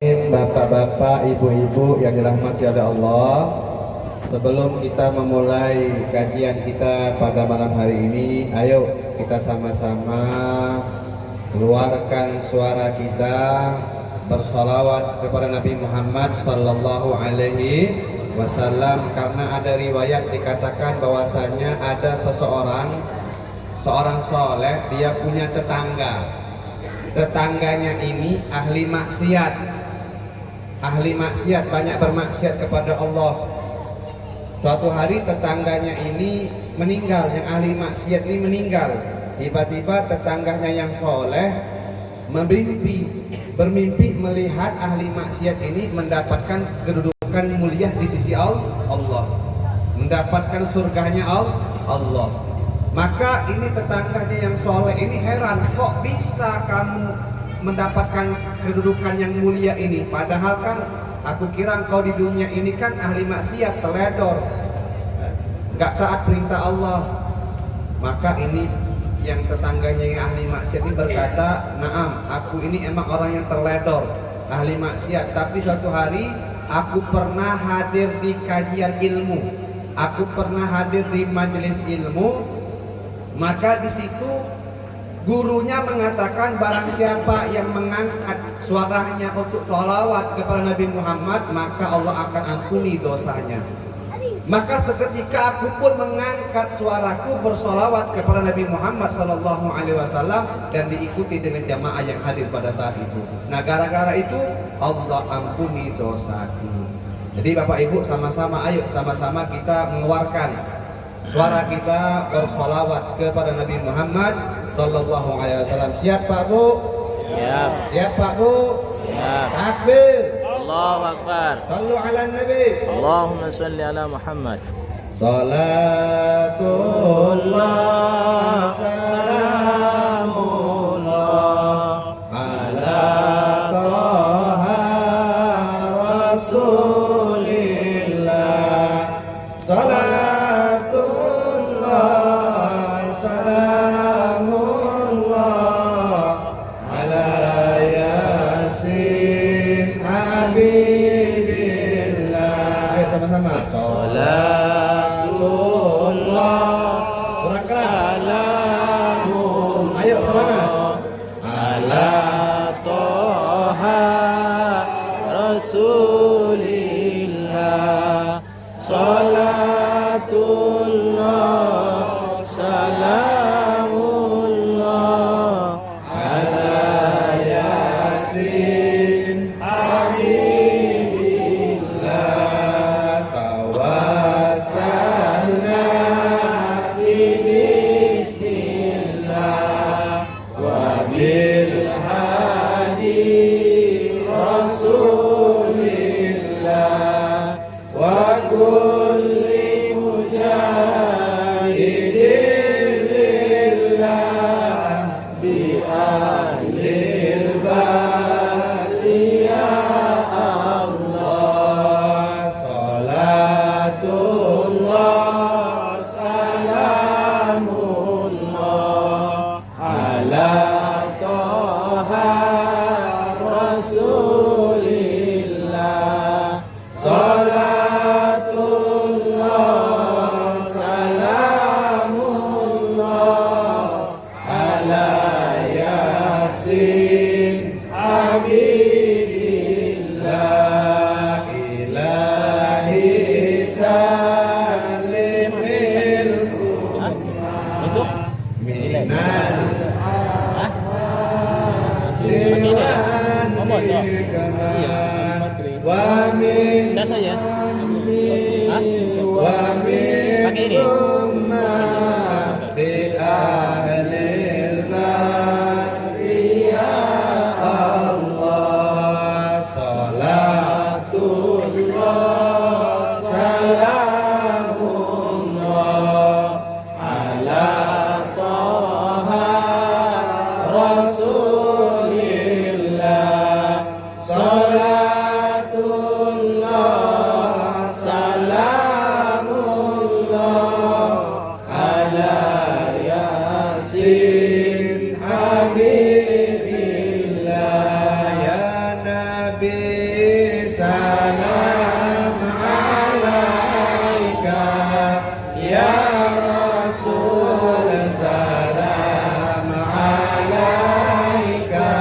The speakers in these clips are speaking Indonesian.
Bapak-bapak, ibu-ibu yang dirahmati oleh Allah, sebelum kita memulai kajian kita pada malam hari ini, ayo kita sama-sama keluarkan suara kita bersalawat kepada Nabi Muhammad sallallahu alaihi wasallam, karena ada riwayat dikatakan bahwasanya ada seorang soleh, dia punya tetangganya ini ahli maksiat, banyak bermaksiat kepada Allah. Suatu hari tetangganya ini meninggal, yang ahli maksiat ini meninggal. Tiba-tiba tetangganya yang soleh bermimpi melihat ahli maksiat ini mendapatkan kedudukan mulia di sisi Allah, mendapatkan surganya Allah. Maka ini tetangganya yang soleh ini heran, kok bisa kamu mendapatkan kedudukan yang mulia ini, padahal kan aku kira engkau di dunia ini kan ahli maksiat, teledor, gak taat perintah Allah. Maka ini yang tetangganya yang ahli maksiat ini berkata, "Naam, aku ini emang orang yang teledor, ahli maksiat, tapi suatu hari aku pernah hadir di kajian ilmu, aku pernah hadir di majelis ilmu, maka di situ gurunya mengatakan barang siapa yang mengangkat suaranya untuk sholawat kepada Nabi Muhammad, maka Allah akan ampuni dosanya. Maka seketika aku pun mengangkat suaraku bersolawat kepada Nabi Muhammad sallallahu alaihi wasallam dan diikuti dengan jamaah yang hadir pada saat itu. Nah, gara-gara itu Allah ampuni dosaku." Jadi Bapak Ibu, ayo sama-sama kita mengeluarkan suara kita bersolawat kepada Nabi Muhammad sallallahu alaihi wasallam. Siap Pak Bu? Siap. Siap Pak Bu? Siap. Takbir. Allahu Akbar. Sallu ala Nabi. Allahumma salli ala Muhammad. Salatullah salamullah ala Taha Rasulillah. Salatullah salamullah ala Yasin Habibillah. Ayo sama-sama. Salatullah. Kurang keras. Salamullah. Ayo semangat. Ala Taha Rasulillah. Salatullah salamullah ala Yasin Habibillah. Tawassalna bismillah wa bil hadi Rasulillah wa kulli mujahidin lillah bi ahlil bari ya Allah. Salatullah salamullah ala Taha Rasulillah. Salatullah salamullah ala Yasin Habibillah. Ilahi salimil Untuk minal wa min cas aja. Hah? wa min Pakai ini? ummati ahlil bari ya Allah. Salatullah salamullah ala Taha Rasulillah. Salatullah salamullah Nabi salam alaika, ya Rasul salam alaika,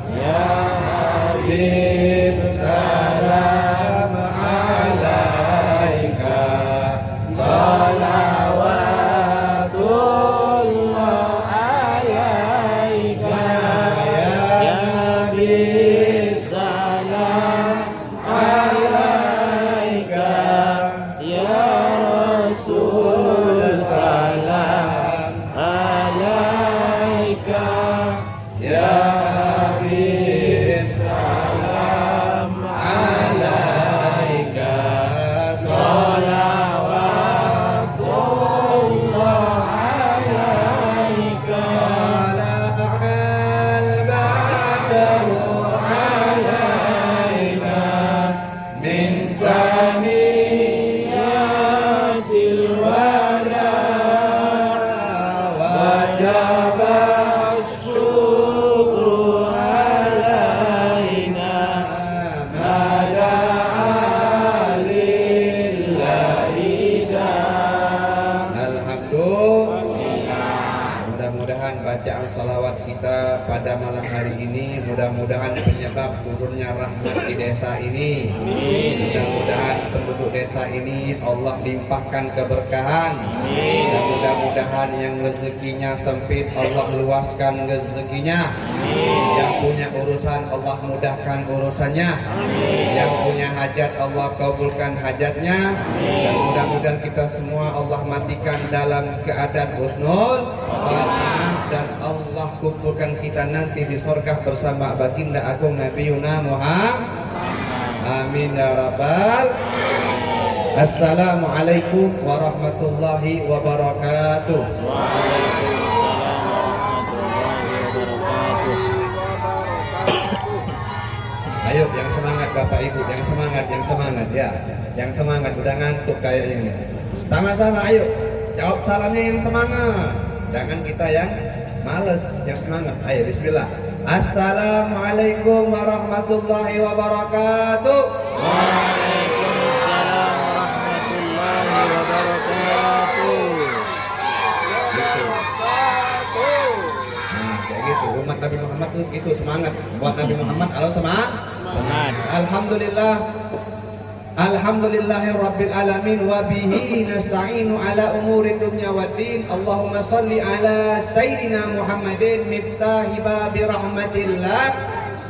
ya Habib salam alaika, salawatullah alaika, ya Nabi salam alaika, ya Rasul salam alaika, ya Habib salam alaika, salawatullah alaika, tala'al badru alaina min saniyatil wada, wajaba syukru alaina, mada'a lillahi dan. Alhamdulillah. Mudah-mudahan bacaan salawat kita pada malam hari ini mudah-mudahan penyebab turunnya rahmat di desa ini. Mudah-mudahan penduduk desa ini Allah limpahkan keberkahan. Dan mudah-mudahan yang rezekinya sempit Allah luaskan rezekinya. Yang punya urusan Allah mudahkan urusannya. Yang punya hajat Allah kabulkan hajatnya. Dan mudah-mudahan kita semua Allah matikan dalam keadaan husnul khatimah, dan Allah kumpulkan kita nanti di surga bersama baginda agung Nabi Yuna Muhammad. Amin ya rabbal. Assalamualaikum warahmatullahi wabarakatuh. Ayo yang semangat Bapak Ibu, yang semangat ya. Yang semangat, udah ngantuk kayaknya ini. Sama-sama ayo. Jawab salamnya yang semangat. Jangan kita yang males, yang semangat. Ayo bismillah. Assalamualaikum warahmatullahi wabarakatuh. Waalaikumsalam warahmatullahi wabarakatuh. Gitu. Nah, kayak gitu. Umat Nabi Muhammad tuh gitu semangat. Buat Nabi Muhammad, halo semangat. Alhamdulillah. Alhamdulillahi rabbil alamin wa bihi nasta'inu ala umuri dunya waddin. Allahumma salli ala sayyidina Muhammadin miftahi babi rahmatillah,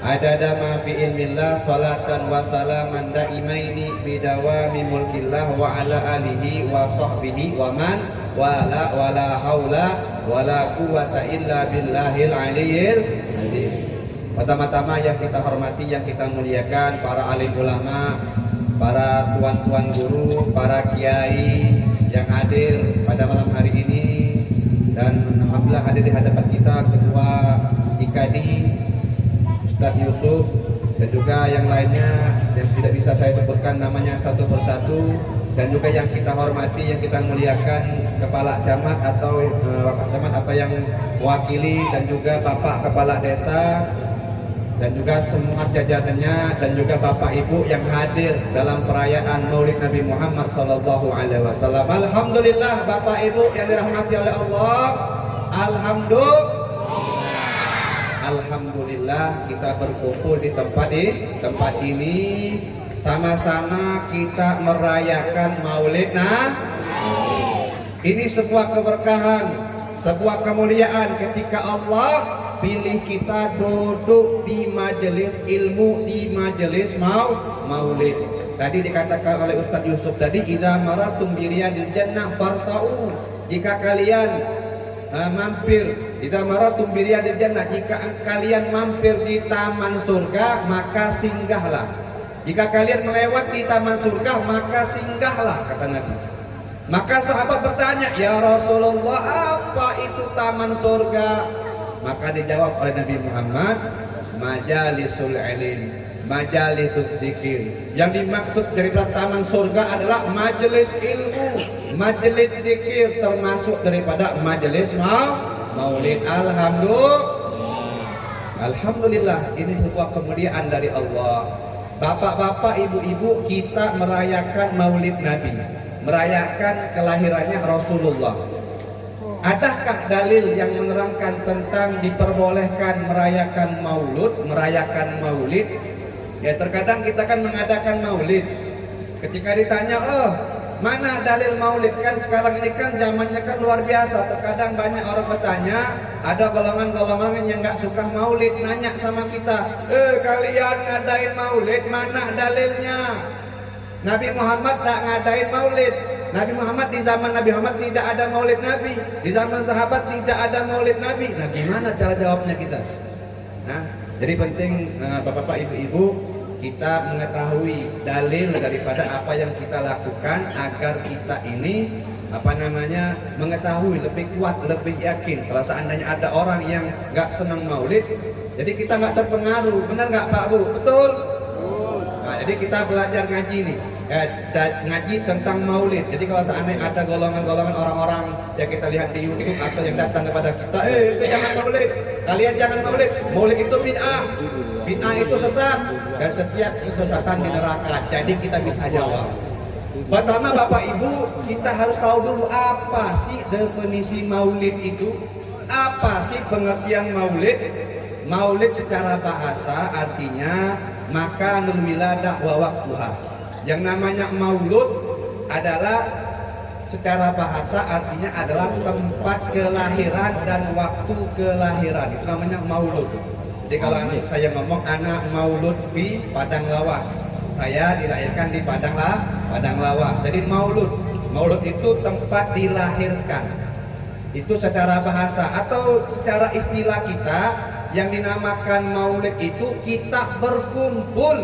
adada ma fi ilmillah, salatan wa salaman daimaini bidawami mulkillah wa ala alihi wa sahbihi wa man wala haula wala quwata illa billahil aliyyil azim. Pertama-tama yang kita hormati, yang kita muliakan para alim ulama, para tuan-tuan guru, para kiai yang hadir pada malam hari ini, dan alhamdulillah hadir di hadapan kita Ketua IKD Ustadz Yusuf, dan juga yang lainnya yang tidak bisa saya sebutkan namanya satu persatu, dan juga yang kita hormati, yang kita muliakan Kepala Camat atau Bapak Camat atau yang wakili, dan juga Bapak Kepala Desa, dan juga semua jajarannya, dan juga Bapak Ibu yang hadir dalam perayaan Maulid Nabi Muhammad sallallahu alaihi wasallam. Alhamdulillah Bapak Ibu yang dirahmati oleh Allah. Alhamdulillah kita berkumpul di tempat ini sama-sama kita merayakan Maulid Ini sebuah keberkahan, sebuah kemuliaan ketika Allah pilih kita duduk di majelis ilmu, di majelis maulid. Tadi dikatakan oleh Ustadz Yusuf tadi, idza maratum bi riyadil jannah fartau. Jika kalian mampir, idza maratum bi riyadil jannah, jika kalian mampir di taman surga, maka singgahlah. Jika kalian melewati taman surga, maka singgahlah, kata Nabi. Maka sahabat bertanya, ya Rasulullah, apa itu taman surga? Maka dijawab oleh Nabi Muhammad, majalisul ilm, majalisul dzikir. Yang dimaksud dari taman surga adalah majelis ilmu, majelis dzikir, termasuk daripada majelis maulid. Alhamdulillah. Alhamdulillah, ini sebuah kemuliaan dari Allah. Bapak-bapak, ibu-ibu, kita merayakan Maulid Nabi, merayakan kelahirannya Rasulullah. Adakah dalil yang menerangkan tentang diperbolehkan merayakan maulid? Ya, terkadang kita kan mengadakan maulid. Ketika ditanya, mana dalil maulid? Kan sekarang ini kan zamannya kan luar biasa. Terkadang banyak orang bertanya, ada golongan-golongan yang nggak suka maulid, nanya sama kita, kalian ngadain maulid, mana dalilnya? Nabi Muhammad tak ngadain maulid. Nabi Muhammad, di zaman Nabi Muhammad tidak ada maulid Nabi. Di zaman sahabat tidak ada maulid Nabi. Nah, gimana cara jawabnya kita? Nah, jadi penting bapak-bapak, ibu-ibu, kita mengetahui dalil daripada apa yang kita lakukan agar kita ini mengetahui lebih kuat, lebih yakin. Kalau seandainya ada orang yang nggak senang maulid, jadi kita nggak terpengaruh. Benar nggak Pak Bu? Betul? Nah, jadi kita belajar ngaji nih, ngaji tentang maulid. Jadi kalau seandainya ada golongan-golongan orang-orang yang kita lihat di YouTube atau yang datang kepada kita, jangan maulid, kalian jangan maulid, maulid itu bid'ah, bid'ah itu sesat, dan setiap kesesatan di neraka. Jadi kita bisa jawab. Pertama, Bapak Ibu, kita harus tahu dulu apa sih definisi maulid itu, apa sih pengertian maulid. Maulid secara bahasa artinya makanul wiladah wa waqtuha. Yang namanya maulud adalah secara bahasa artinya adalah tempat kelahiran dan waktu kelahiran. Itu namanya maulud. Jadi kalau saya ngomong anak maulud di Padang Lawas, saya dilahirkan di Padang Lawas. Jadi maulud itu tempat dilahirkan. Itu secara bahasa, atau secara istilah kita yang dinamakan maulid itu kita berkumpul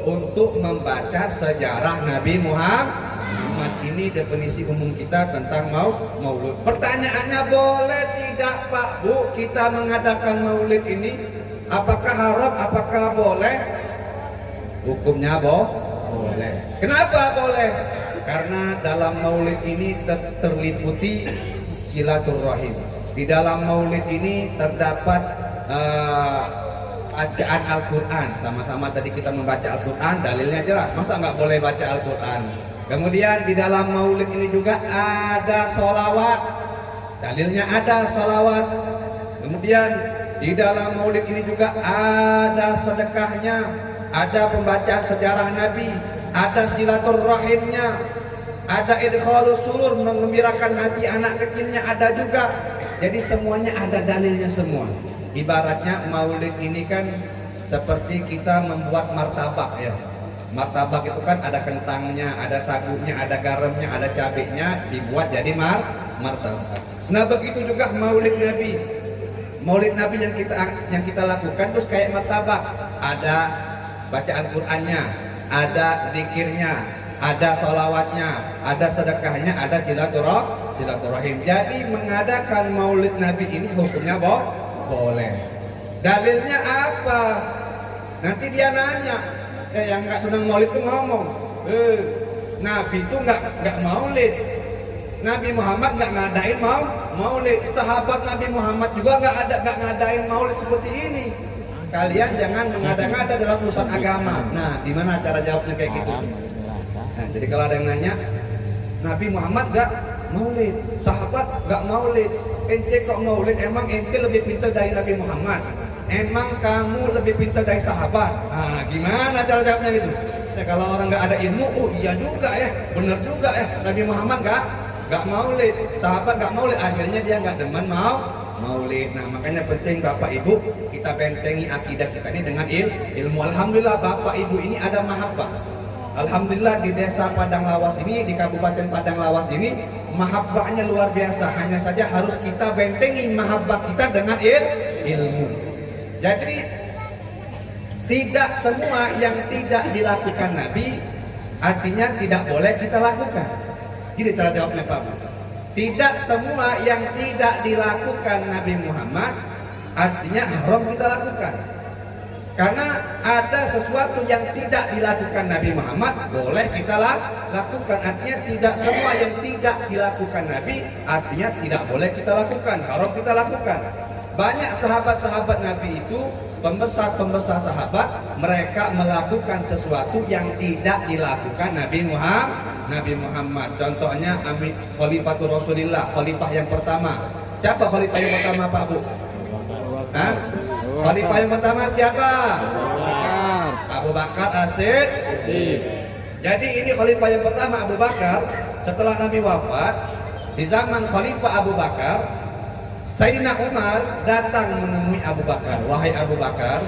untuk membaca sejarah Nabi Muhammad. Ini definisi umum kita tentang maulid. Pertanyaannya, boleh tidak Pak Bu kita mengadakan maulid ini? Apakah haram? Apakah boleh? Hukumnya boleh. Kenapa boleh? Karena dalam maulid ini terliputi silaturahim. Di dalam maulid ini terdapat bacaan Al-Quran. Sama-sama tadi kita membaca Al-Quran, dalilnya jelas. Masa nggak boleh baca Al-Quran? Kemudian di dalam maulid ini juga ada sholawat. Dalilnya ada sholawat. Kemudian di dalam maulid ini juga ada sedekahnya, ada pembacaan sejarah Nabi, ada silaturahimnya, ada idkhalus surur, mengembirakan hati anak kecilnya, ada juga. Jadi semuanya ada dalilnya semua. Ibaratnya maulid ini kan seperti kita membuat martabak ya. Martabak itu kan ada kentangnya, ada sagunya, ada garamnya, ada cabenya, dibuat jadi martabak. Nah begitu juga maulid Nabi. Maulid Nabi yang kita lakukan terus kayak martabak. Ada bacaan Qur'annya, ada zikirnya, ada sholawatnya, ada sedekahnya, ada silaturahim. Jadi mengadakan maulid Nabi ini hukumnya boleh. Dalilnya apa? Nanti dia nanya, yang nggak senang maulid itu ngomong, Nabi itu nggak maulid, Nabi Muhammad nggak ngadain maulid, sahabat Nabi Muhammad juga nggak ngadain maulid seperti ini. Kalian jangan mengada-ngada dalam urusan agama. Nah, gimana cara jawabnya kayak gitu? Nah, jadi kalau ada yang nanya, Nabi Muhammad nggak maulid, sahabat nggak maulid, ente kok maulid? Emang ente lebih pintar dari Nabi Muhammad? Emang kamu lebih pintar dari sahabat? Nah, gimana cara jawabnya gitu? Ya, kalau orang nggak ada ilmu, iya juga ya, bener juga ya. Nabi Muhammad nggak maulid, sahabat nggak maulid, akhirnya dia nggak demen maulid. Nah, makanya penting Bapak Ibu kita bentengi akidah kita ini dengan ilmu. Alhamdulillah Bapak Ibu ini ada mahabbah. Alhamdulillah di desa Padang Lawas ini, di Kabupaten Padang Lawas ini, mahabbahnya luar biasa. Hanya saja harus kita bentengi mahabbah kita dengan ilmu. Jadi tidak semua yang tidak dilakukan Nabi artinya tidak boleh kita lakukan. Jadi cara jawabnya Pak Bu. Tidak semua yang tidak dilakukan Nabi Muhammad artinya haram kita lakukan. Karena ada sesuatu yang tidak dilakukan Nabi Muhammad boleh kita lakukan. Artinya tidak semua yang tidak dilakukan Nabi artinya tidak boleh kita lakukan, haram kita lakukan. Banyak sahabat-sahabat Nabi itu, pembesar-pembesar sahabat, mereka melakukan sesuatu yang tidak dilakukan Nabi Muhammad. Contohnya Khalifatul Rasulillah, khalifah yang pertama. Siapa khalifah yang pertama, Pak Bu? Hah? Khalifah yang pertama siapa? Abu Bakar As-Siddiq. Jadi ini khalifah yang pertama Abu Bakar. Setelah Nabi wafat, di zaman Khalifah Abu Bakar, Sayyidina Umar datang menemui Abu Bakar. Wahai Abu Bakar,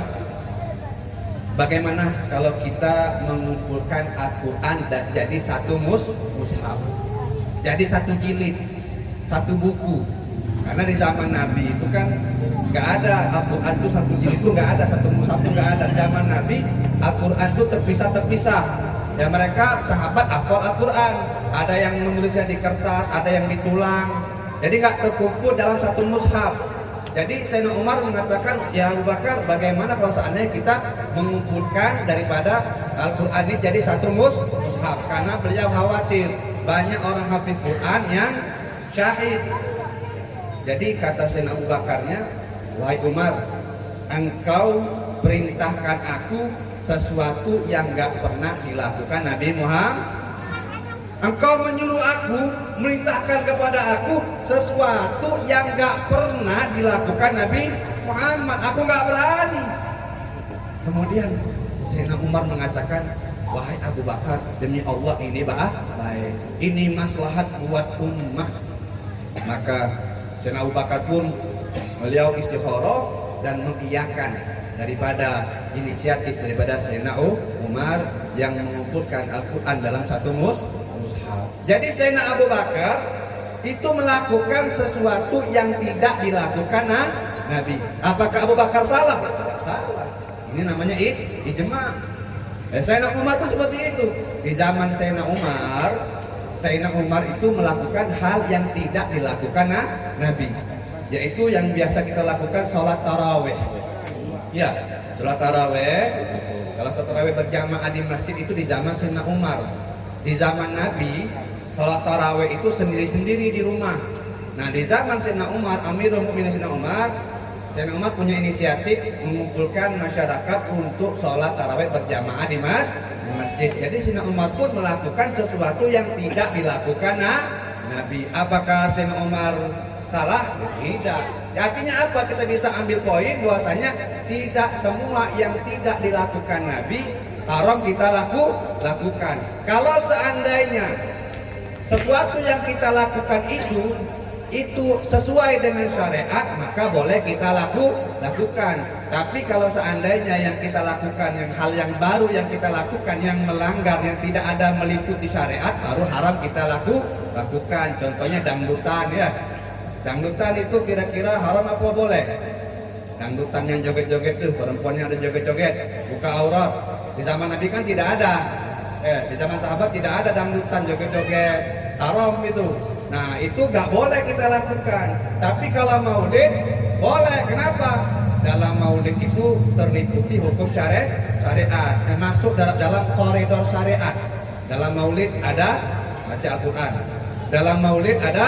bagaimana kalau kita mengumpulkan Al-Quran dan jadi satu mushaf, jadi satu jilid, satu buku? Karena di zaman Nabi itu kan nggak ada Al-Quran itu satu jilid, itu nggak ada, satu mushaf itu nggak ada. Di zaman Nabi Al-Quran itu terpisah-terpisah. Ya mereka sahabat hafal Al-Quran, ada yang menulisnya di kertas, ada yang ditulang. Jadi nggak terkumpul dalam satu mushaf. Jadi Sayyidina Umar mengatakan, ya Abu Bakar, bagaimana kalau seandainya kita mengumpulkan daripada Al-Quran ini jadi satu mushaf? Karena beliau khawatir banyak orang hafiz Quran yang syahid. Jadi kata Sayyidina Abu Bakarnya, wahai Umar, engkau perintahkan aku sesuatu yang nggak pernah dilakukan Nabi Muhammad. Engkau menyuruh aku, merintahkan kepada aku sesuatu yang nggak pernah dilakukan Nabi Muhammad. Aku nggak berani. Kemudian Sayyidina Umar mengatakan, wahai Abu Bakar, demi Allah ini baik, ini maslahat buat ummah. Maka Sayyidina Abu Bakar pun beliau istikharah dan mengiyakan daripada inisiatif daripada Sayyidina Umar yang mengumpulkan Al-Quran dalam satu mushaf. Jadi Sayyidina Abu Bakar itu melakukan sesuatu yang tidak dilakukan Nabi. Apakah Abu Bakar salah? Tidak salah. Ini namanya ijma'. Sayyidina Umar pun seperti itu. Di zaman Sayyidina Umar itu melakukan hal yang tidak dilakukan Nabi, yaitu yang biasa kita lakukan sholat taraweh. Ya, sholat taraweh. Kalau sholat taraweh berjamaah di masjid itu di zaman Sayyidina Umar. Di zaman Nabi, sholat taraweh itu sendiri-sendiri di rumah. Nah, di zaman Sayyidina Umar, Amirul Mukminin Sayyidina Umar punya inisiatif mengumpulkan masyarakat untuk sholat taraweh berjamaah di masjid. Jadi Sayyidina Umar pun melakukan sesuatu yang tidak dilakukan Nabi. Apakah Sayyidina Umar salah? Tidak. Artinya apa? Kita bisa ambil poin bahwasanya tidak semua yang tidak dilakukan Nabi haram kita lakukan. Kalau seandainya sesuatu yang kita lakukan itu sesuai dengan syariat, maka boleh kita lakukan. Tapi kalau seandainya yang kita lakukan, yang hal yang baru yang kita lakukan, yang melanggar, yang tidak ada meliputi syariat, baru haram kita lakukan. Contohnya dangdutan, ya. Dangdutan itu kira-kira haram apa boleh? Dangdutan yang joget-joget tuh, perempuannya ada joget-joget, buka aurat. Di zaman Nabi kan tidak ada. Di zaman sahabat tidak ada dangdutan, joget-joget, haram itu. Nah, itu nggak boleh kita lakukan. Tapi kalau maulid boleh. Kenapa? Dalam maulid itu terliputi hukum syariat, masuk dalam koridor syariat. Dalam maulid ada baca Al-Quran. Dalam maulid ada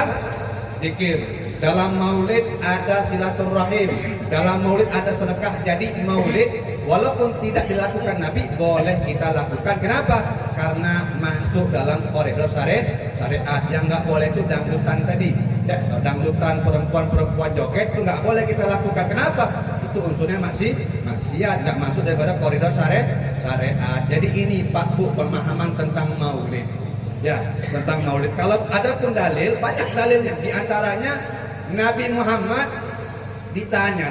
zikir. Dalam maulid ada silaturahim. Dalam maulid ada sedekah. Jadi maulid walaupun tidak dilakukan Nabi, boleh kita lakukan. Kenapa? Karena masuk dalam koridor syariat. Yang nggak boleh itu dangdutan tadi. Ya, dangdutan perempuan joget itu nggak boleh kita lakukan. Kenapa? Itu unsurnya maksiat, nggak masuk daripada koridor syariat. Jadi ini Pak Bu pemahaman tentang maulid. Ya, tentang maulid. Kalau ada pun dalil, banyak dalilnya. Di antaranya Nabi Muhammad ditanya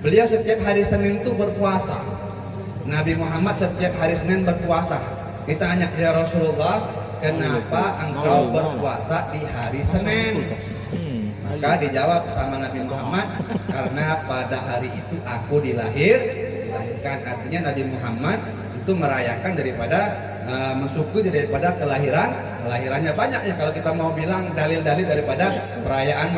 beliau setiap hari Senin itu berpuasa. Nabi Muhammad setiap hari Senin berpuasa. Ditanya, ya Rasulullah, kenapa engkau berpuasa di hari Senin? Maka dijawab sama Nabi Muhammad, karena pada hari itu aku dilahirkan. Artinya Nabi Muhammad itu merayakan daripada mensyukuri daripada kelahirannya. Banyaknya kalau kita mau bilang dalil-dalil daripada perayaan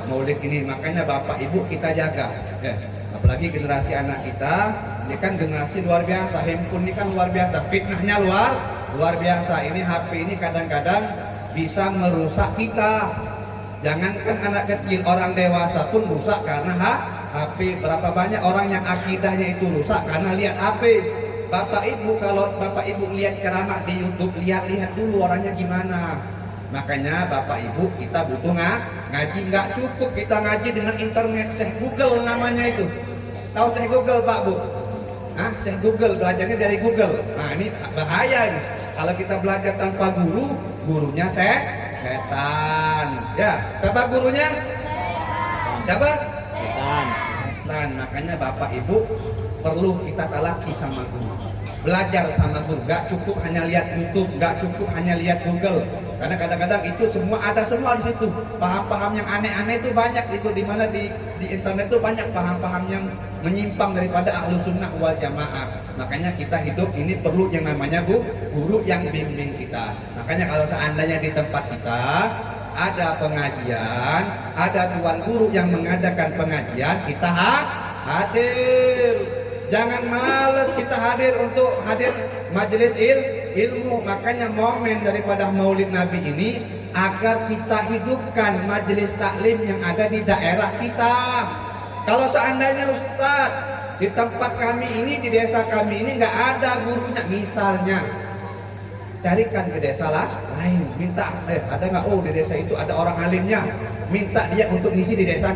maulid ini. Makanya Bapak Ibu kita jaga, ya. Apalagi generasi anak kita ini kan generasi luar biasa. Handphone ini kan luar biasa, fitnahnya luar biasa. Ini HP ini kadang-kadang bisa merusak kita. Jangankan anak kecil, orang dewasa pun rusak karena HP. Berapa banyak orang yang akidahnya itu rusak karena lihat HP. Bapak Ibu, kalau Bapak Ibu lihat ceramah di YouTube, lihat-lihat dulu orangnya gimana. Makanya Bapak Ibu, kita butuh ngaji. Nggak cukup kita ngaji dengan internet. Syekh Google namanya itu. Tahu Syekh Google Pak Bu? Syekh Google, belajarnya dari Google. Nah ini bahaya ini. Kalau kita belajar tanpa guru, gurunya setan. Ya, siapa gurunya? Siapa? Setan. Makanya Bapak Ibu perlu kita talaki sama guru. Belajar sama guru. Gak cukup hanya lihat YouTube, gak cukup hanya lihat Google. Karena kadang-kadang itu semua ada semua di situ. Paham-paham yang aneh-aneh itu banyak itu di mana di internet itu banyak paham-paham yang menyimpang daripada ahlu sunnah wal jamaah. Makanya kita hidup ini perlu yang namanya guru yang bimbing kita. Makanya kalau seandainya di tempat kita ada pengajian, ada tuan guru yang mengadakan pengajian, kita hadir. Jangan males kita hadir untuk hadir majelis ilmu. Makanya momen daripada Maulid Nabi ini agar kita hidupkan majelis taklim yang ada di daerah kita. Kalau seandainya Ustadz di tempat kami ini, di desa kami ini nggak ada gurunya, misalnya carikan ke desa lain, minta ada nggak? Oh di desa itu ada orang alimnya, minta dia untuk ngisi di desa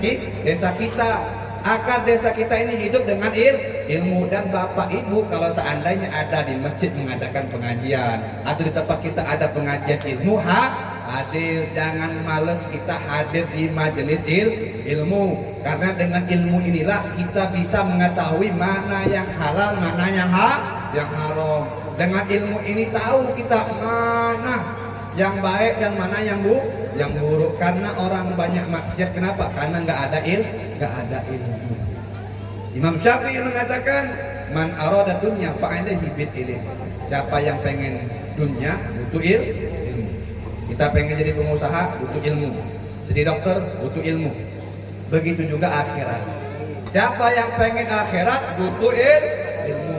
kita. Agar desa kita ini hidup dengan ilmu. Dan Bapak Ibu kalau seandainya ada di masjid mengadakan pengajian atau di tempat kita ada pengajian ilmu, hadir. Jangan males kita hadir di majelis ilmu. Karena dengan ilmu inilah kita bisa mengetahui mana yang halal, mana yang haram. Dengan ilmu ini tahu kita mana yang baik dan mana yang buruk. Karena orang banyak maksiat, kenapa? Karena nggak ada ilmu. Imam Syafi'i mengatakan, man arada dunya fa'alaihi bil ilm. Siapa yang pengen dunia butuh ilmu. Kita pengen jadi pengusaha butuh ilmu. Jadi dokter butuh ilmu. Begitu juga akhirat. Siapa yang pengen akhirat butuh ilmu.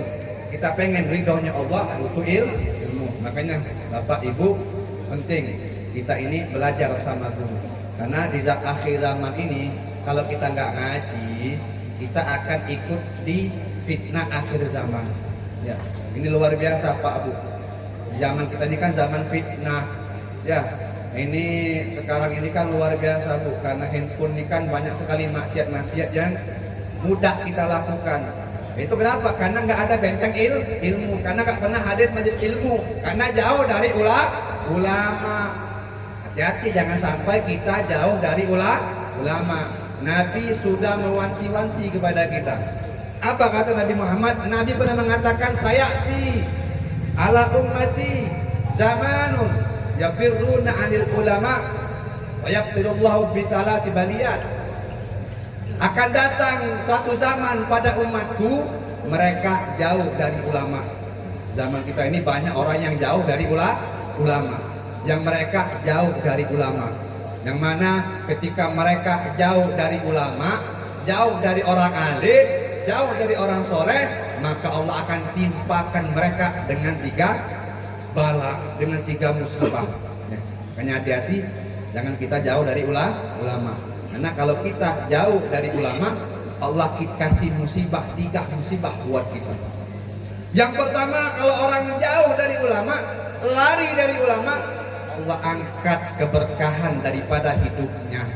Kita pengen ridhonya Allah butuh ilmu. Makanya Bapak Ibu penting kita ini belajar sama guru. Karena di akhir zaman ini kalau kita nggak ngaji, kita akan ikut di fitnah akhir zaman. Ya, ini luar biasa Pak Bu. Zaman kita ini kan zaman fitnah. Ya, ini sekarang ini kan luar biasa Bu. Karena handphone ini kan banyak sekali maksiat-maksiat yang mudah kita lakukan. Itu kenapa? Karena nggak ada benteng ilmu. Karena nggak pernah hadir majelis ilmu. Karena jauh dari ulama. Hati-hati jangan sampai kita jauh dari ulama. Nabi sudah mewanti-wanti kepada kita. Apa kata Nabi Muhammad? Nabi pernah mengatakan, sayati ala ummati zamanun yafirruna anil ulama wa yaqdirullahu bi salati baliyat. Akan datang suatu zaman pada umatku mereka jauh dari ulama. Zaman kita ini banyak orang yang jauh dari ulama, yang mereka jauh dari ulama. Yang mana ketika mereka jauh dari ulama, jauh dari orang alim, jauh dari orang soleh, maka Allah akan timpakan mereka dengan 3 bala, dengan 3 musibah. Ya, makanya hati-hati, jangan kita jauh dari ulama. Karena kalau kita jauh dari ulama, Allah kasih musibah, 3 musibah buat kita. Yang pertama, kalau orang jauh dari ulama, lari dari ulama, Allah angkat keberkahan daripada hidupnya.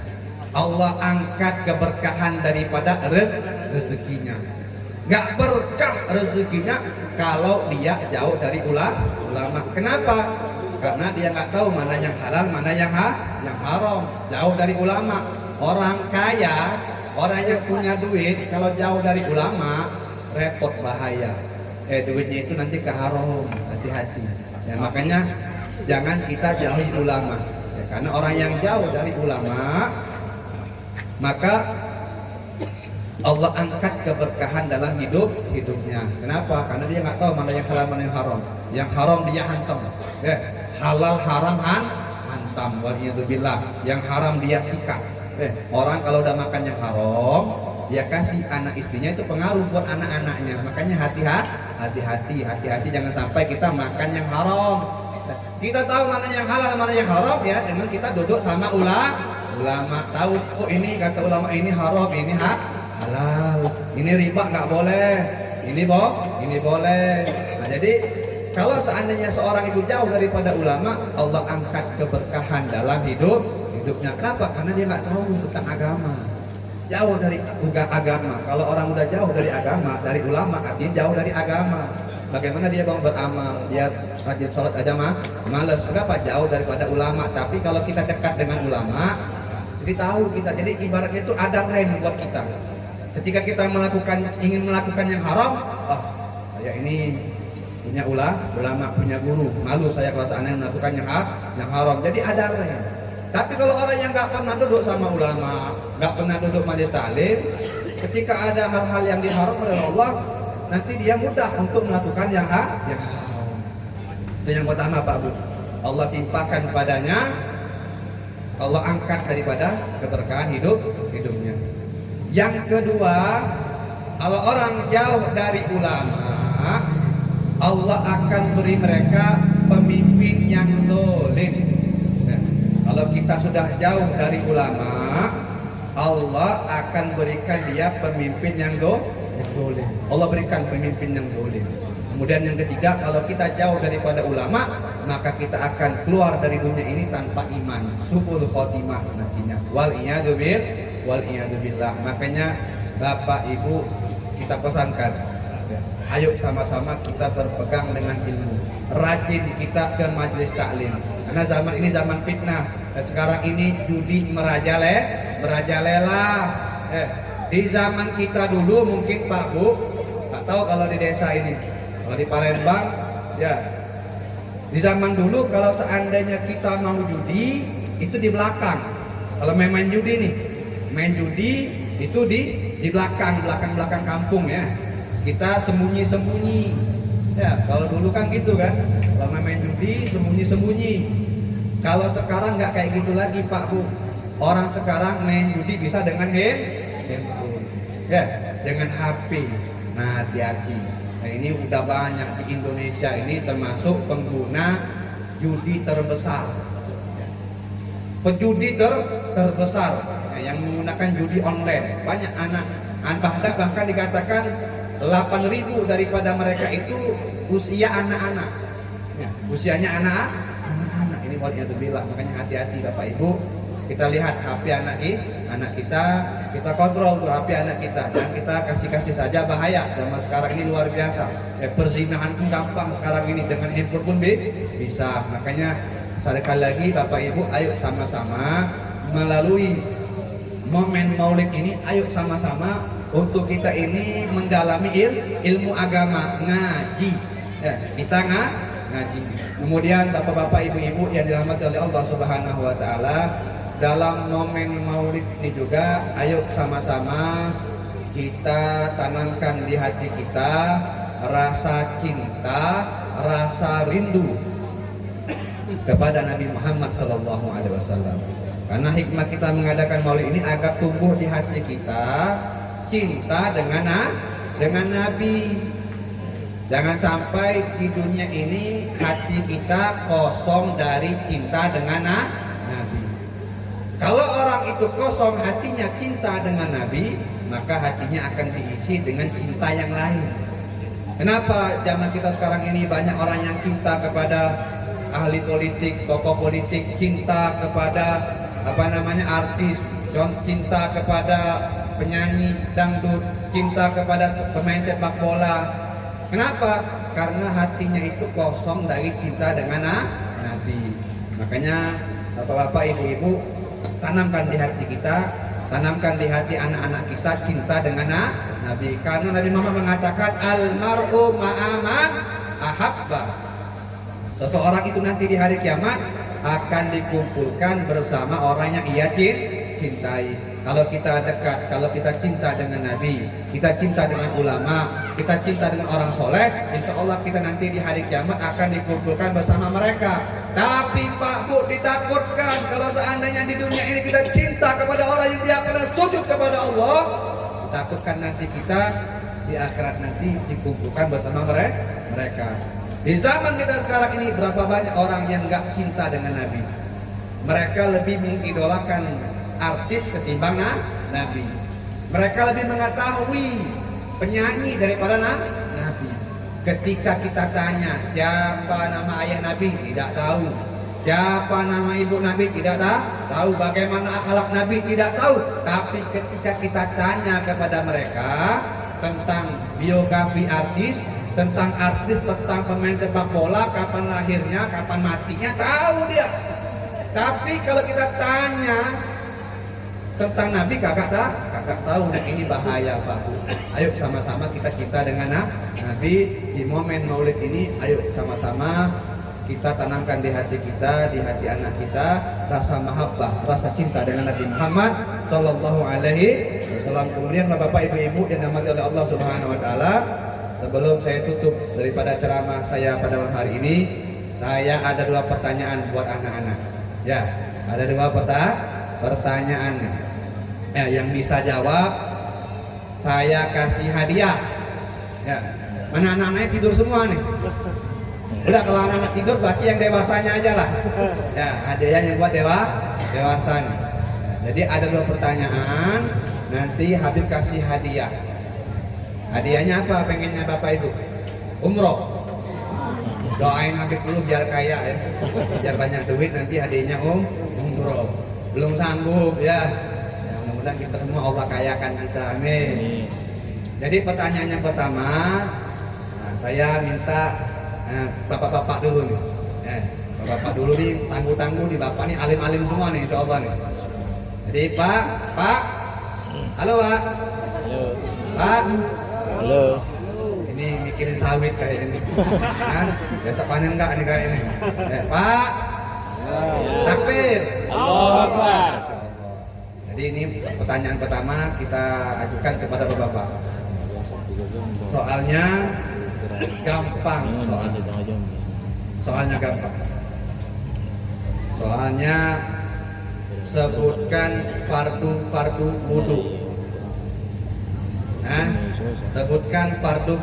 Allah angkat keberkahan daripada rezekinya. Gak berkah rezekinya kalau dia jauh dari ulama. Kenapa? Karena dia gak tahu mana yang halal, mana yang haram. Jauh dari ulama. Orang kaya, orang yang punya duit, kalau jauh dari ulama, repot, bahaya. Duitnya itu nanti ke haram. Hati-hati. Ya, makanya jangan kita jauhi ulama ya, karena orang yang jauh dari ulama maka Allah angkat keberkahan dalam hidupnya. Kenapa? Karena dia nggak tahu mana yang halal mana yang haram. Yang haram dia hantam ya. Halal haram hantam waliyadzubillah. Yang haram dia sikat orang kalau udah makan yang haram dia kasih anak istrinya, itu pengaruh buat anak-anaknya. Makanya hati-hati jangan sampai kita makan yang haram. Kita tahu mana yang halal, mana yang haram ya dengan kita duduk sama ulama. ulama tahu, oh ini kata ulama ini haram, ini halal, ini riba nggak boleh, ini boleh. Nah, jadi kalau seandainya seorang itu jauh daripada ulama, Allah angkat keberkahan dalam hidupnya. Kenapa? Karena dia nggak tahu tentang agama. Jauh dari agama. Kalau orang udah jauh dari agama, dari ulama, artinya jauh dari agama. Bagaimana dia mau beramal? Dia rajin sholat aja malas. Kenapa? Jauh daripada ulama. Tapi kalau kita dekat dengan ulama, jadi tahu kita. Jadi ibaratnya itu ada rem buat kita. Ketika kita ingin melakukan yang haram, saya ini punya ulama, punya guru, malu saya kalau seandainya melakukan yang haram. Jadi ada rem. Tapi kalau orang yang nggak pernah duduk sama ulama, nggak pernah duduk majelis taklim, ketika ada hal-hal yang diharamkan oleh Allah, nanti dia mudah untuk melakukan yang haram. Itu yang pertama, Pak Bu. Allah timpakan padanya, Allah angkat daripada keberkahan hidupnya. Yang kedua, kalau orang jauh dari ulama, Allah akan beri mereka pemimpin yang zalim. Nah, kalau kita sudah jauh dari ulama, Allah akan berikan dia pemimpin yang zalim. Allah berikan pemimpin yang zalim. Kemudian yang ketiga, kalau kita jauh daripada ulama, maka kita akan keluar dari dunia ini tanpa iman. Su'ul khotimah nantinya. Wal iyadu billah. Makanya Bapak Ibu kita pesankan, ayo sama-sama kita berpegang dengan ilmu. Rajin kita ke majelis taklim. Karena zaman ini zaman fitnah. Dan sekarang ini judi merajalela. Di zaman kita dulu mungkin Pak Bu, tak tahu kalau di desa ini, kalau di Palembang, ya. Di zaman dulu kalau seandainya kita mau judi, itu di belakang. Kalau main judi nih, main judi itu di belakang kampung ya. Kita sembunyi-sembunyi. Ya, kalau dulu kan gitu kan. Kalau main judi sembunyi-sembunyi. Kalau sekarang nggak kayak gitu lagi Pak Bu. Orang sekarang main judi bisa dengan handphone. Ya, dengan HP. Nah, hati-hati. Nah, ini udah banyak di Indonesia ini termasuk pengguna judi terbesar. Pejudi terbesar yang menggunakan judi online. Banyak anak bahkan dikatakan 8.000 daripada mereka itu usia anak-anak. Ya, usianya anak-anak. Ini waliyadzubillah. Makanya hati-hati Bapak Ibu. Kita lihat HP anak kita kontrol tuh HP anak kita. Jangan kita kasih saja, bahaya. Zaman sekarang ini luar biasa. Ya, perzinahan pun gampang sekarang ini, dengan handphone pun bisa. Makanya sekali lagi Bapak Ibu, ayo sama-sama melalui momen Maulid ini, ayo sama-sama untuk kita ini mendalami ilmu agama, ngaji. Ya, kita ngaji. Kemudian Bapak-bapak, Ibu-ibu yang dirahmati oleh Allah Subhanahu wa taala, dalam momen Maulid ini juga ayo sama-sama kita tanamkan di hati kita rasa cinta, rasa rindu kepada Nabi Muhammad SAW. Karena hikmah kita mengadakan Maulid ini agar tumbuh di hati kita cinta dengan Nabi. Jangan sampai di dunia ini hati kita kosong dari cinta dengan Nabi. Kalau orang itu kosong hatinya cinta dengan Nabi, maka hatinya akan diisi dengan cinta yang lain. Kenapa zaman kita sekarang ini banyak orang yang cinta kepada ahli politik, tokoh politik, cinta kepada artis, cinta kepada penyanyi dangdut, cinta kepada pemain sepak bola. Kenapa? Karena hatinya itu kosong dari cinta dengan Nabi. Makanya Bapak-bapak, Ibu-ibu, tanamkan di hati kita, tanamkan di hati anak-anak kita cinta dengan Nabi. Karena Nabi Muhammad mengatakan almar'u ma'aman ahabba. Seseorang itu nanti di hari kiamat akan dikumpulkan bersama orang yang ia cintai. Kalau kita dekat, kalau kita cinta dengan Nabi, kita cinta dengan ulama, kita cinta dengan orang soleh, insya Allah kita nanti di hari kiamat akan dikumpulkan bersama mereka. Tapi Pak Bu, ditakutkan kalau seandainya di dunia ini kita cinta kepada orang yang tidak pernah sujud kepada Allah, ditakutkan nanti kita di akhirat nanti dikumpulkan bersama mereka. Di zaman kita sekarang ini berapa banyak orang yang nggak cinta dengan Nabi. Mereka lebih mengidolakan artis ketimbang nabi. Mereka lebih mengetahui penyanyi daripada nabi. Ketika kita tanya siapa nama ayah nabi, tidak tahu. Siapa nama ibu nabi, tidak tahu. Bagaimana akhlak nabi, tidak tahu. Tapi ketika kita tanya kepada mereka tentang biografi artis, tentang pemain sepak bola, kapan lahirnya, kapan matinya, tahu dia. Tapi kalau kita tanya tentang nabi, kakak tahu. Nah, ini bahaya, Pak. Ayo sama-sama kita dengan nabi di momen maulid ini. Ayo sama-sama kita tanamkan di hati kita, di hati anak kita rasa mahabbah, rasa cinta dengan Nabi Muhammad Sallallahu Alaihi Wasallam. Kemudian Bapak Ibu-ibu yang dirahmati oleh Allah Subhanahu Wa Taala, sebelum saya tutup daripada ceramah saya pada malam hari ini, saya ada 2 pertanyaan buat anak-anak. Ya, ada 2 pertanyaan. Ya, yang bisa jawab saya kasih hadiah. Ya, mana anak-anaknya tidur semua nih? Udah, kalau anak-anak tidur berarti yang dewasanya aja lah. Ya, hadiah yang buat dewasa nih. Jadi ada 2 pertanyaan, nanti Habib kasih hadiah. Hadiahnya apa? Pengennya Bapak Ibu? Umroh. Doain Habib dulu biar kaya ya, biar banyak duit, nanti hadiahnya umroh. Belum sanggup ya. Mudah-mudahan kita semua Allah kayakan kita, amin. Jadi pertanyaan yang pertama, saya minta bapak-bapak dulu nih. Bapak dulu nih, tangguh-tangguh di bapak nih, alim-alim semua nih, insya Allah nih. Jadi Pak, halo Pak. Halo. Pak. Halo. Ini mikirin sawit kayak ini. Biasa panen enggak nih kayak ini. Pak. Takbir. Allahu Akbar. Jadi ini pertanyaan pertama kita ajukan kepada Bapak. Soalnya gampang, soalnya gampang. Soalnya sebutkan fardu wudu. Sebutkan fardu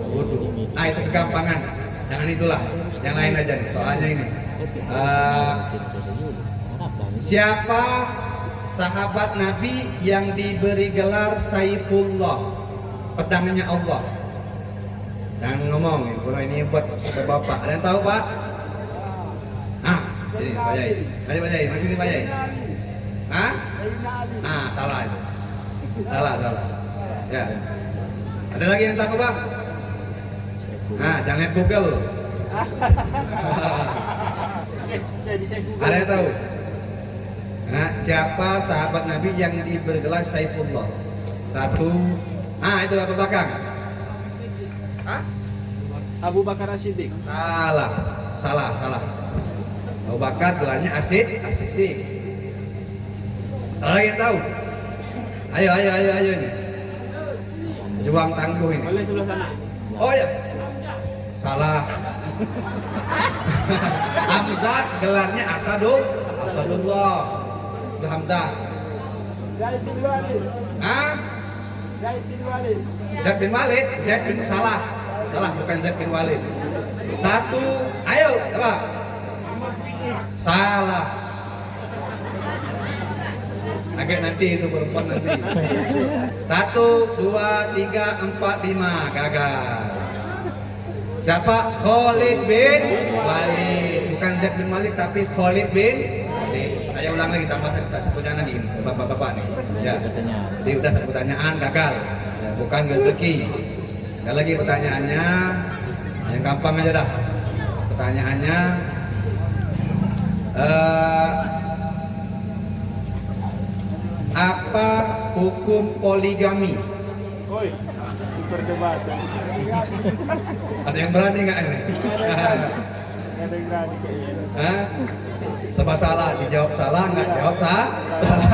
wudu. Itu kegampangan. Jangan itulah, yang lain aja nih. Soalnya ini. Siapa sahabat Nabi yang diberi gelar Saifullah, pedangnya Allah? Jangan ngomong, kalau ini buat Bapak. Ada yang tahu Pak? Ini Pak Yai. Mari Pak Yai, masih ini Pak Yai. Salah itu. Salah. Ya. Ada lagi yang tahu Bang? Jangan Google. Ada yang tahu? Siapa sahabat Nabi yang diberi gelar Saifullah? 1. Itu Bapak belakang. Abu Bakar As-Siddiq. Salah. Abu Bakar gelarnya As-Siddiq. Ada yang tahu? Ayo ini. Juang tangguh ini. Boleh sebelah sana. Oh ya. Salah. Hamzah gelarnya Asadullah. Itu Hamzah. Zaid bin Walid. Zaid bin Walid. Salah, bukan Zaid bin Walid. 1, ayo, coba. Salah. Agak nanti itu perempuan nanti. 1, 2, 3, 4, 5, gagal. Siapa? Khalid bin Walid. Bukan Zaid bin Walid tapi Khalid bin Walid. Saya ulang lagi, tambah satu pertanyaan lagi ini, bapak-bapak nih. Ya. Jadi udah 1 pertanyaan gagal. Bukan rezeki. Sekali lagi pertanyaannya yang gampang aja dah. Pertanyaannya apa hukum poligami? Perdebatan. Ada yang berani nggak ini? Ada yang berani kayaknya. Serba salah, dijawab salah, nggak jawab salah.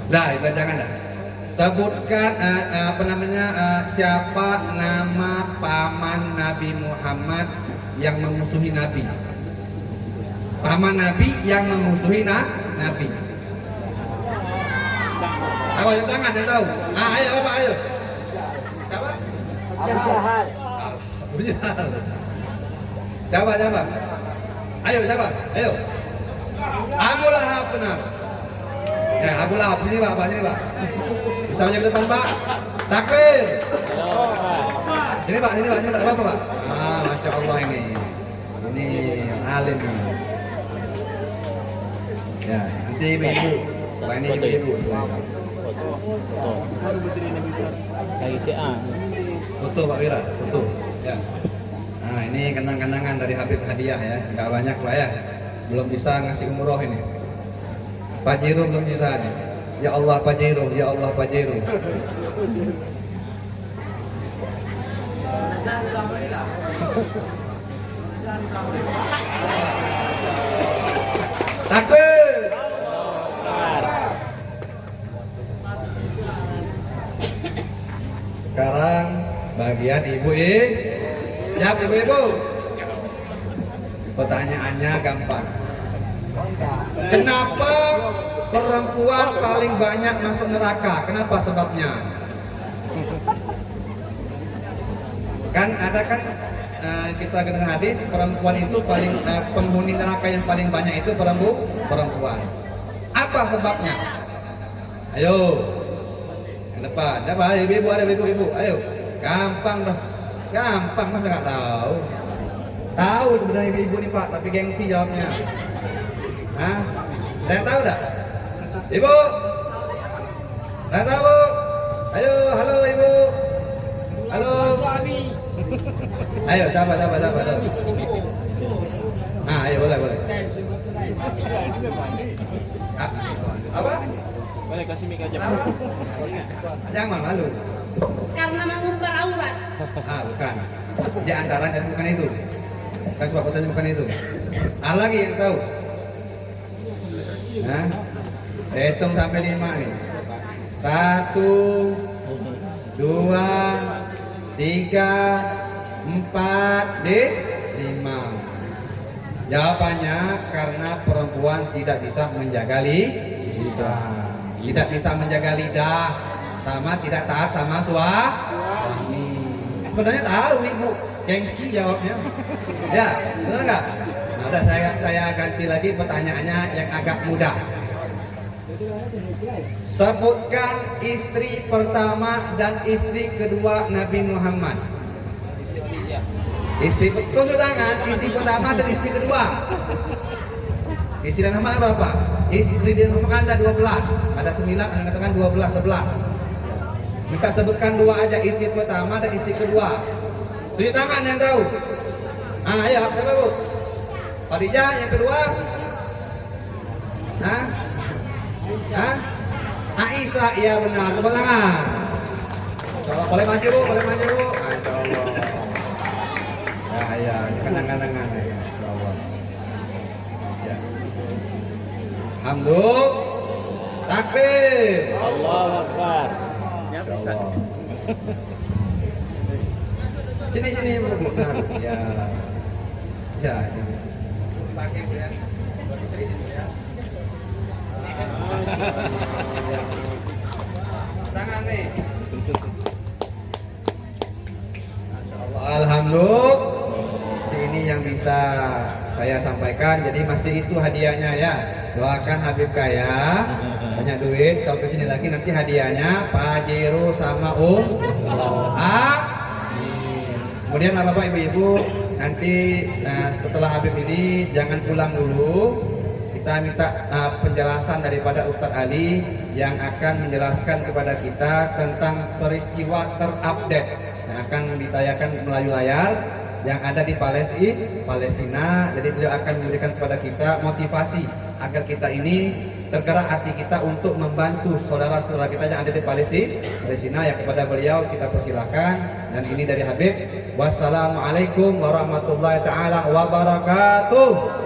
Dah, itu jangan dah. Sebutkan siapa nama paman Nabi Muhammad yang memusuhi Nabi? Paman Nabi yang memusuhi Nabi. Apa yang tangan yang tahu? Ayo Bapak, ayo. Siapa? Abu Jahal. Abu Jahal. Coba. Ayo siapa? Ayo. Abu Lahab benar. Ya, Abu Lahab sini Pak, sini Pak. Bisa maju ke depan Pak. Takbir. Ini Pak, ini apa Pak? Ah, Masya Allah ini. Ini alim. Ya, nanti ibu-ibu. Wah, ini ibu-ibu. Lagi si A. Foto Pak Wira, foto. Ya. Nah, ini kenang-kenangan dari Habib hadiah ya. Enggak banyak Pak ya. Belum bisa ngasih umroh ini. Pak Jiro belum bisa nih. Ya Allah Pak Jiro, ya Allah Pak Jiro. Takbir. Sekarang bagian ibu siap ibu-ibu. Pertanyaannya gampang. Kenapa perempuan paling banyak masuk neraka? Kenapa sebabnya? Kan ada kan kita dengar hadis perempuan itu paling penghuni neraka yang paling banyak itu perempuan. Apa sebabnya? Ayo. Yang depan. Siapa? Ibu-ibu ada ibu-ibu. Ayo. Gampang dah. Gampang masa nggak tahu? Tahu sebenarnya ibu-ibu nih Pak, tapi gengsi jawabnya. Hah? Ada yang tahu dah? Ibu? Ada tahu Bu? Ayo, halo Ibu. Halo. Ayo, siapa? Ah, ayo boleh. Apa? Boleh kasih mic aja. Jangan malu. Karena mengumbar aurat. Ah, bukan. Di antaranya bukan itu. Kan sebab pertanyaan bukan itu. Ada lagi yang tahu? Hah? Hitung sampai 5 nih. 1, 2, 3, 4, 5. Jawabannya karena perempuan tidak bisa menjaga lisan, tidak bisa menjaga lidah, sama tidak taat sama suami. Sebenarnya tahu ibu, gengsi jawabnya. Ya, benar nggak? Nah, udah saya ganti lagi pertanyaannya yang agak mudah. Sebutkan istri pertama dan istri kedua Nabi Muhammad. Istri tunjuk tangan, istri pertama dan istri kedua. Istri dan Muhammad berapa? Istri dan Muhammad ada 12. Ada 9, ada katakan 12, 11. Minta sebutkan 2 aja, istri pertama dan istri kedua. Tunjuk tangan yang tahu. Ah, ayo, siapa Bu? Khadijah yang kedua? Hah? Hah? Aisyah, iya benar. Tepuk tangan. Kalau boleh maju Bu, boleh maju Bu. Masya Allah. Ya, ini kenang-kenangan ya. Masya Allah. Ya. Hamdulillah. Takbir. Allahu Akbar. Masya Allah. Sini benar. Ya. Ya. Pakai Bu ya. Tangan nih. Alhamdulillah. Ini yang bisa saya sampaikan. Jadi masih itu hadiahnya ya. Doakan Habib kaya, banyak duit. Kalau kesini lagi nanti hadiahnya Pak Jero sama Kemudian Bapak Ibu-ibu nanti setelah Habib ini jangan pulang dulu. Kita minta penjelasan daripada Ustadz Ali yang akan menjelaskan kepada kita tentang peristiwa terupdate yang akan ditayangkan melalui layar yang ada di Palestina. Jadi beliau akan memberikan kepada kita motivasi agar kita ini tergerak hati kita untuk membantu saudara-saudara kita yang ada di Palestina. Ya, kepada beliau kita persilahkan. Dan ini dari Habib. Wassalamualaikum warahmatullahi taala wabarakatuh.